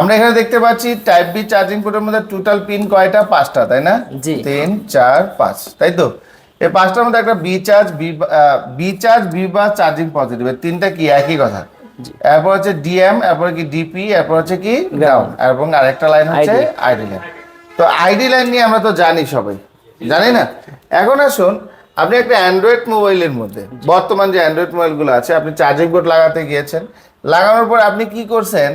আমরা এখানে দেখতে পাচ্ছি টাইপ বি চার্জিং পোর্টের মধ্যে টোটাল পিন কয়টা? 5টা, তাই না? জি। 3 4 5, তাই তো? এই 5টার মধ্যে একটা বি চার্জ, বি বা চার্জিং পজিটিভ, তিনটা কি একই কথা। এরপর হচ্ছে ডিএম, এরপর কি ডিপি, এরপর হচ্ছে কি গ্রাউন্ড, এবং আরেকটা লাইন হচ্ছে আইডি লাইন। তো আইডি লাইন নিয়ে আমরা তো জানি, সবাই জানি না? এখন আসুন, আপনি একটা অ্যান্ড্রয়েড মোবাইলের মধ্যে, বর্তমান যে অ্যান্ড্রয়েড মোবাইলগুলো আছে, আপনি চার্জিং পোর্ট লাগাতে গিয়েছেন, লাগানোর পর আপনি কি করছেন?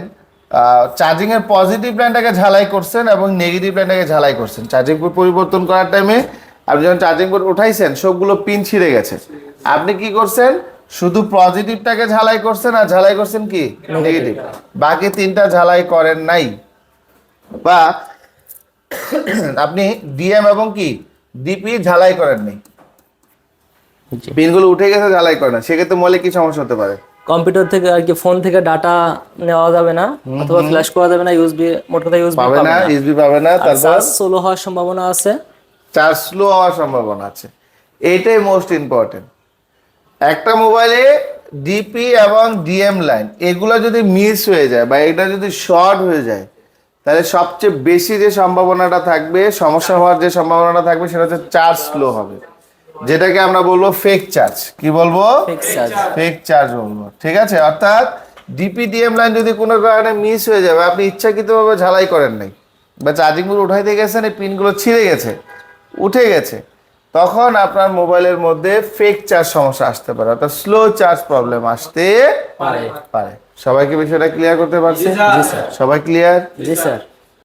চার্জিং এর পজিটিভ লাইনটাকে ঝালাই করছেন এবং নেগেটিভ লাইনটাকে ঝালাই করছেন। চার্জিং পোর্ট পরিবর্তন করার টাইমে আপনি যখন চার্জিং পোর্ট উঠাইছেন, সবগুলো পিন ছিঁড়ে গেছে। আপনি কি করছেন? শুধু পজিটিভটাকে ঝালাই করছেন, আর ঝালাই করছেন কি নেগেটিভ, বাকি তিনটা ঝালাই করেন নাই। বা আপনি ডিএম এবং কি ডিপি ঝালাই করেন নাই, পিনগুলো উঠে গেছে, ঝালাই করে না, সেক্ষেত্রে মলে কি সমস্যা হতে পারে? কম্পিউটার থেকে আর কি, ফোন থেকে ডাটা নেওয়া যাবে না, অথবা ফ্ল্যাশ করা যাবে না, ইউএসবি, মোট কথা ইউএসবি পাবে না, ইউএসবি পাবে না। তারপর চার্জ স্লো হওয়ার সম্ভাবনা আছে, চার্জ স্লো হওয়ার সম্ভাবনা আছে। এইটাই মোস্ট ইম্পর্টেন্ট। একটা মোবাইলে ডিপি এবং ডিএম লাইন এগুলো যদি মিস হয়ে যায় বা এটা যদি শর্ট হয়ে যায়, তাহলে সবচেয়ে বেশি যে সম্ভাবনাটা থাকবে, সমস্যা হওয়ার যে সম্ভাবনাটা থাকবে, সেটা হচ্ছে চার্জ স্লো হবে, যেটাকে আমরা বলবো ফেক চার্জ। কি বলবো? ফেক চার্জ বলবো, ঠিক আছে? অর্থাৎ ডিপি ডিএম লাইন যদি কোনো কারণে মিস হয়ে যাবে, আপনি ইচ্ছাকৃতভাবে ঝালাই করেন নাই, বা চার্জিং গুলো উঠাইতে গেছেন, এই পিনগুলো ছিঁড়ে গেছে, উঠে গেছে, তখন আপনার মোবাইলের মধ্যে ফেক চার্জ সমস্যা আসতে পারে, অর্থাৎ স্লো চার্জ প্রবলেম আসতে পারে। সবাইকে বিষয়টা ক্লিয়ার করতে পারছি? সবাই ক্লিয়ার? জি স্যার।